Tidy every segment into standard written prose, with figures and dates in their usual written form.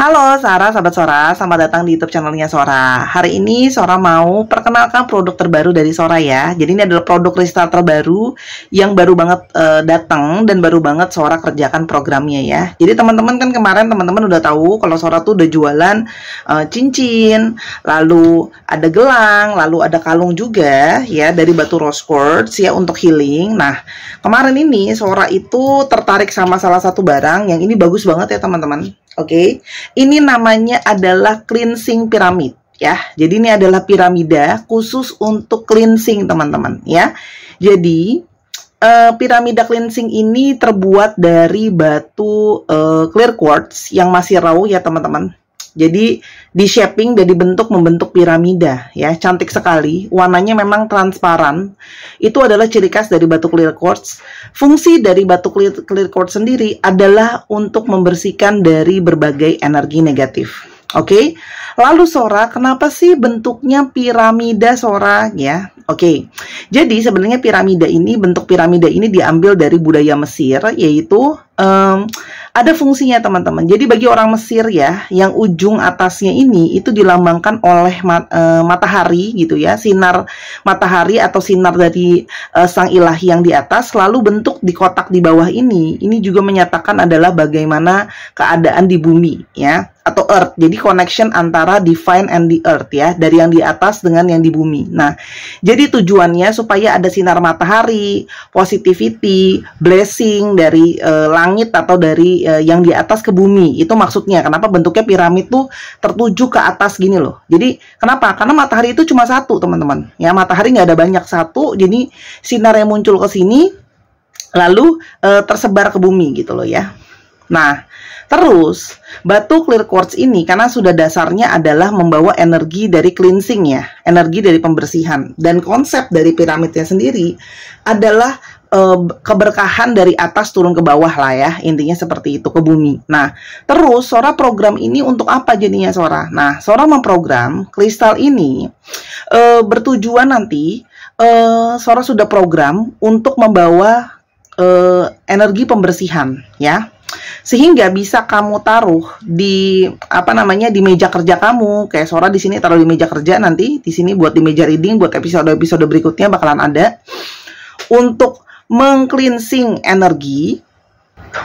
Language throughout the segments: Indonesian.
Halo Sarah, sahabat Sora, selamat datang di YouTube channelnya Sora. Hari ini Sora mau perkenalkan produk terbaru dari Sora ya. Jadi ini adalah produk kristal terbaru yang baru banget datang dan baru banget Sora kerjakan programnya ya. Jadi teman-teman kan kemarin teman-teman udah tahu kalau Sora tuh udah jualan cincin, lalu ada gelang, lalu ada kalung juga ya dari batu rose quartz ya untuk healing. Nah kemarin ini Sora itu tertarik sama salah satu barang yang ini bagus banget ya teman-teman. Oke, ini namanya adalah cleansing pyramid ya. Jadi ini adalah piramida khusus untuk cleansing teman-teman ya. Jadi piramida cleansing ini terbuat dari batu clear quartz yang masih raw ya teman-teman. Jadi di shaping dan dibentuk membentuk piramida ya, cantik sekali. Warnanya memang transparan. Itu adalah ciri khas dari batu clear quartz. Fungsi dari batu clear quartz sendiri adalah untuk membersihkan dari berbagai energi negatif. Oke. Lalu Sora, kenapa sih bentuknya piramida Sora ya? Oke. Jadi sebenarnya bentuk piramida ini diambil dari budaya Mesir, yaitu ada fungsinya teman-teman. Jadi bagi orang Mesir ya, yang ujung atasnya ini itu dilambangkan oleh matahari gitu ya, sinar matahari atau sinar dari sang ilahi yang di atas. Lalu bentuk di kotak di bawah ini juga menyatakan adalah bagaimana keadaan di bumi ya, atau earth. Jadi connection antara divine and the earth ya, dari yang di atas dengan yang di bumi. Nah, jadi tujuannya supaya ada sinar matahari, positivity, blessing dari langit atau dari yang di atas ke bumi. Itu maksudnya kenapa bentuknya piramid tuh tertuju ke atas gini loh. Jadi kenapa? Karena matahari itu cuma satu teman-teman ya, matahari nggak ada banyak, satu. Jadi sinar yang muncul ke sini lalu tersebar ke bumi gitu loh ya. Nah, terus batu clear quartz ini karena sudah dasarnya adalah membawa energi dari cleansing ya, energi dari pembersihan. Dan konsep dari piramidnya sendiri adalah keberkahan dari atas turun ke bawah lah ya, intinya seperti itu, ke bumi. Nah, terus Sora program ini untuk apa jadinya Sora? Nah, Sora memprogram kristal ini bertujuan nanti Sora sudah program untuk membawa energi pembersihan ya, sehingga bisa kamu taruh di di meja kerja kamu. Kayak Sora di sini taruh di meja kerja, nanti di sini buat di meja reading, buat episode-episode berikutnya bakalan ada untuk meng-cleansing energi.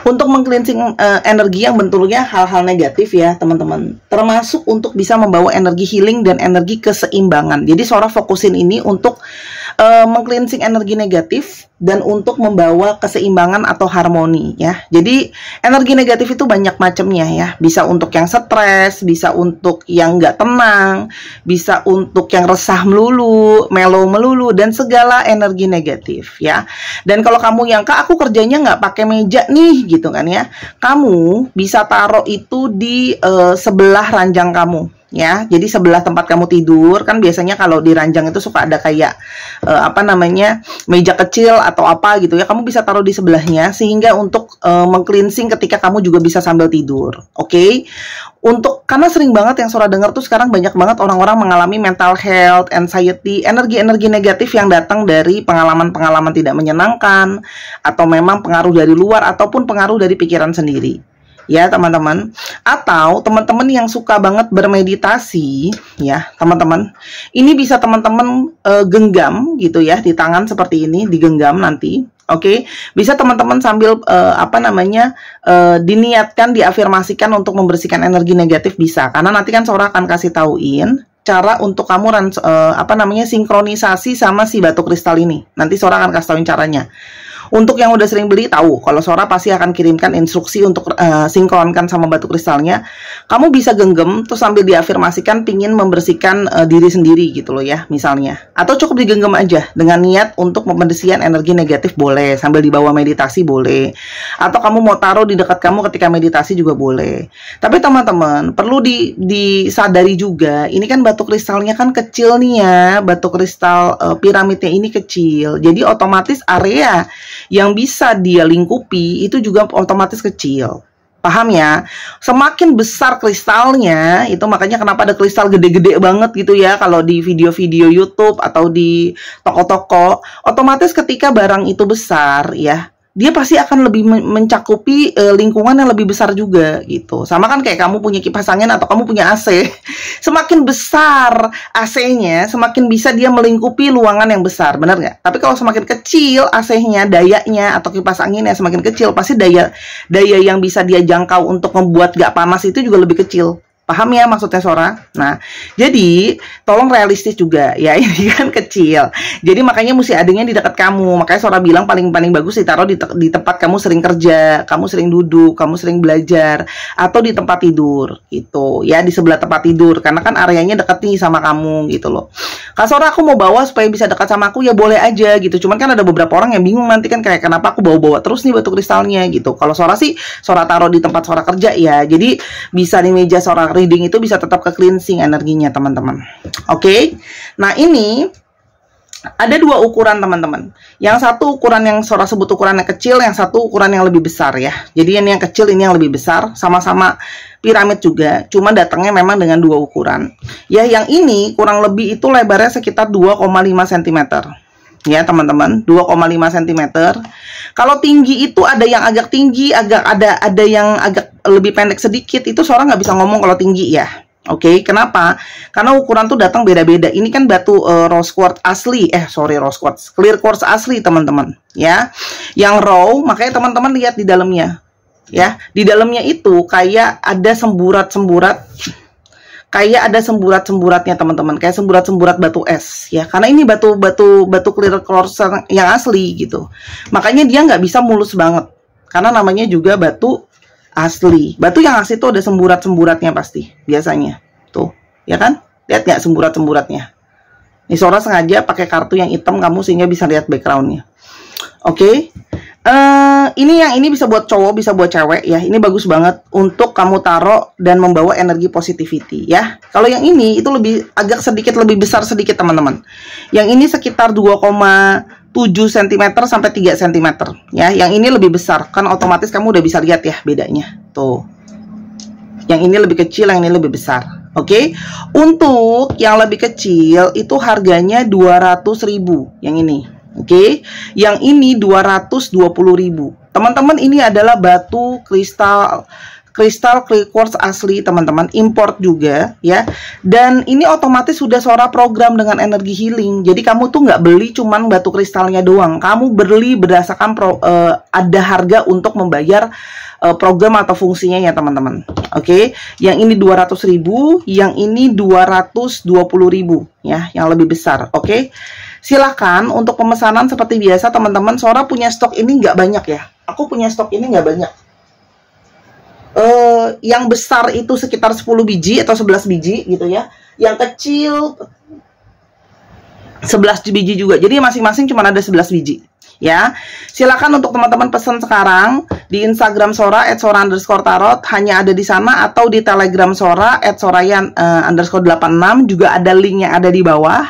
Untuk meng-cleansing energi yang bentuknya hal-hal negatif ya teman-teman, termasuk untuk bisa membawa energi healing dan energi keseimbangan. Jadi Sora fokusin ini untuk meng-cleansing energi negatif dan untuk membawa keseimbangan atau harmoni ya. Jadi energi negatif itu banyak macamnya ya, bisa untuk yang stres, bisa untuk yang nggak tenang, bisa untuk yang resah melulu, mellow melulu, dan segala energi negatif ya. Dan kalau kamu yang Kak, aku kerjanya nggak pakai meja nih gitu kan ya, kamu bisa taruh itu di sebelah ranjang kamu ya. Jadi sebelah tempat kamu tidur kan biasanya kalau di ranjang itu suka ada kayak meja kecil atau apa gitu ya, kamu bisa taruh di sebelahnya sehingga untuk meng-cleansing ketika kamu juga bisa sambil tidur. Oke. Karena sering banget yang Sora dengar tuh sekarang banyak banget orang-orang mengalami mental health, anxiety, energi-energi negatif yang datang dari pengalaman-pengalaman tidak menyenangkan, atau memang pengaruh dari luar ataupun pengaruh dari pikiran sendiri. Ya teman-teman, atau teman-teman yang suka banget bermeditasi ya teman-teman, ini bisa teman-teman genggam gitu ya di tangan seperti ini, digenggam nanti. Oke, bisa teman-teman sambil diniatkan, diafirmasikan untuk membersihkan energi negatif bisa. Karena nanti kan Sora akan kasih tauin cara untuk kamu sinkronisasi sama si batu kristal ini. Nanti Sora akan kasih tauin caranya. Untuk yang udah sering beli tahu, kalau Sora pasti akan kirimkan instruksi untuk sinkronkan sama batu kristalnya. Kamu bisa genggam terus sambil diafirmasikan pingin membersihkan diri sendiri gitu loh ya misalnya. Atau cukup digenggam aja dengan niat untuk pembersihan energi negatif boleh, sambil dibawa meditasi boleh. Atau kamu mau taruh di dekat kamu ketika meditasi juga boleh. Tapi teman-teman perlu disadari juga, ini kan batu kristalnya kan kecil nih ya, batu kristal piramidnya ini kecil. Jadi otomatis area yang bisa dia lingkupi itu juga otomatis kecil. Paham ya? Semakin besar kristalnya, itu makanya kenapa ada kristal gede-gede banget gitu ya kalau di video-video YouTube atau di toko-toko. Otomatis ketika barang itu besar ya, dia pasti akan lebih mencakupi lingkungan yang lebih besar juga gitu. Sama kan kayak kamu punya kipas angin atau kamu punya AC. Semakin besar AC-nya, semakin bisa dia melingkupi ruangan yang besar, benar nggak? Tapi kalau semakin kecil AC-nya, dayanya atau kipas anginnya semakin kecil, pasti daya yang bisa dia jangkau untuk membuat nggak panas itu juga lebih kecil. Paham ya maksudnya Sora? Nah, jadi tolong realistis juga ya, ini kan kecil. Jadi makanya mesti adanya di dekat kamu. Makanya Sora bilang paling bagus ditaruh di tempat kamu sering kerja, kamu sering duduk, kamu sering belajar, atau di tempat tidur gitu ya, di sebelah tempat tidur, karena kan areanya deket nih sama kamu gitu loh. Kak Sora, aku mau bawa supaya bisa dekat sama aku, ya boleh aja gitu. Cuman kan ada beberapa orang yang bingung nanti kan kayak kenapa aku bawa-bawa terus nih batu kristalnya gitu. Kalau Sora sih, Sora taruh di tempat Sora kerja ya. Jadi bisa di meja Sora reading itu bisa tetap ke cleansing energinya teman-teman. Oke. Nah, ini ada dua ukuran teman-teman. Yang satu ukuran yang Sora sebut ukuran yang kecil, yang satu ukuran yang lebih besar ya. Jadi ini yang kecil, ini yang lebih besar, sama-sama piramid juga, cuma datangnya memang dengan dua ukuran. Ya, yang ini kurang lebih itu lebarnya sekitar 2,5 cm. Ya teman-teman, 2,5 cm. Kalau tinggi itu ada yang agak tinggi, ada yang agak lebih pendek sedikit. Itu Sora nggak bisa ngomong kalau tinggi ya. Oke, kenapa? Karena ukuran tuh datang beda-beda. Ini kan batu rose quartz asli, rose quartz, clear quartz asli teman-teman. Ya, yang raw, makanya teman-teman lihat di dalamnya. Ya, di dalamnya itu kayak ada semburat-semburat. Kayak ada semburat-semburatnya teman-teman, kayak semburat-semburat batu es ya, karena ini batu clear quartz yang asli gitu. Makanya dia nggak bisa mulus banget, karena namanya juga batu asli. Batu yang asli itu ada semburat-semburatnya pasti biasanya. Tuh, ya kan? Lihat nggak semburat-semburatnya? Ini Sora sengaja pakai kartu yang hitam kamu sehingga bisa lihat backgroundnya. Oke. Ini yang ini bisa buat cowok, bisa buat cewek ya. Ini bagus banget untuk kamu taruh dan membawa energi positivity ya. Kalau yang ini itu agak sedikit lebih besar sedikit teman-teman. Yang ini sekitar 2,7 cm sampai 3 cm ya. Yang ini lebih besar, kan otomatis kamu udah bisa lihat ya bedanya. Tuh. Yang ini lebih kecil, yang ini lebih besar. Oke. Untuk yang lebih kecil itu harganya 200.000 yang ini. Oke, yang ini 220.000. Teman-teman, ini adalah batu kristal clear quartz asli teman-teman, import juga ya. Dan ini otomatis sudah Sora program dengan energi healing. Jadi kamu tuh nggak beli cuman batu kristalnya doang. Kamu beli berdasarkan ada harga untuk membayar program atau fungsinya ya teman-teman. Oke, yang ini 200.000, yang ini 220.000 ya, yang lebih besar. Oke. Silahkan untuk pemesanan seperti biasa teman-teman. Sora punya stok ini nggak banyak ya. Aku punya stok ini nggak banyak. Yang besar itu sekitar 10 biji atau 11 biji gitu ya. Yang kecil 11 biji juga. Jadi masing-masing cuma ada 11 biji. Ya, silakan untuk teman-teman pesan sekarang di Instagram Sora @sora_tarot, hanya ada di sana, atau di Telegram Sora @soraya_86 juga ada link yang ada di bawah.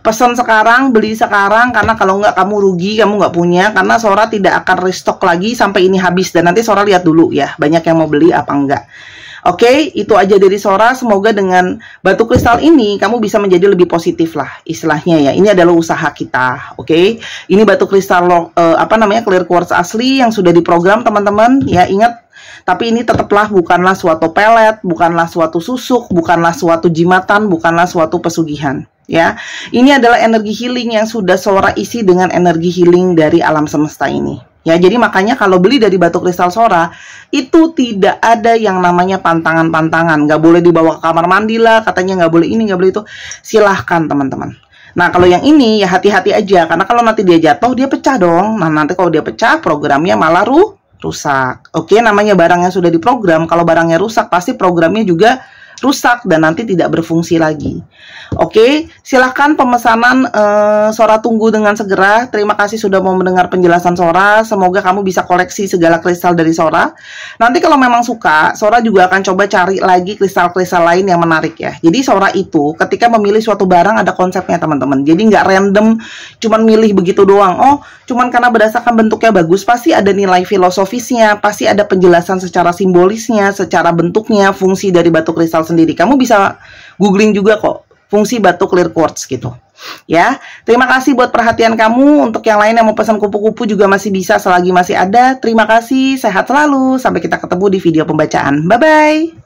Pesan sekarang, beli sekarang, karena kalau nggak kamu rugi, kamu nggak punya, karena Sora tidak akan restock lagi sampai ini habis, dan nanti Sora lihat dulu ya banyak yang mau beli apa enggak. Oke, itu aja dari Sora. Semoga dengan batu kristal ini kamu bisa menjadi lebih positif lah istilahnya ya. Ini adalah usaha kita. Oke. Ini batu kristal clear quartz asli yang sudah diprogram teman-teman. Ya, ingat, tapi ini tetaplah bukanlah suatu pelet, bukanlah suatu susuk, bukanlah suatu jimatan, bukanlah suatu pesugihan. Ya, ini adalah energi healing yang sudah Sora isi dengan energi healing dari alam semesta ini. Ya, jadi makanya kalau beli dari batu kristal Sora itu tidak ada yang namanya pantangan-pantangan. Nggak boleh dibawa ke kamar mandi lah, katanya nggak boleh ini, nggak boleh itu. Silahkan teman-teman. Nah, kalau yang ini ya hati-hati aja, karena kalau nanti dia jatuh, dia pecah dong. Nah, nanti kalau dia pecah, programnya malah rusak. Oke, namanya barang yang sudah diprogram, kalau barangnya rusak, pasti programnya juga rusak dan nanti tidak berfungsi lagi. Oke, silahkan pemesanan Sora tunggu dengan segera. Terima kasih sudah mau mendengar penjelasan Sora. Semoga kamu bisa koleksi segala kristal dari Sora. Nanti kalau memang suka, Sora juga akan coba cari lagi kristal-kristal lain yang menarik ya. Jadi Sora itu ketika memilih suatu barang ada konsepnya teman-teman. Jadi nggak random, cuman milih begitu doang. Oh, cuman karena berdasarkan bentuknya bagus, pasti ada nilai filosofisnya, pasti ada penjelasan secara simbolisnya, secara bentuknya, fungsi dari batu kristal sendiri. Kamu bisa googling juga kok, fungsi batu clear quartz gitu. Ya, terima kasih buat perhatian kamu. Untuk yang lain yang mau pesan kupu-kupu juga masih bisa selagi masih ada. Terima kasih, sehat selalu. Sampai kita ketemu di video pembacaan. Bye-bye.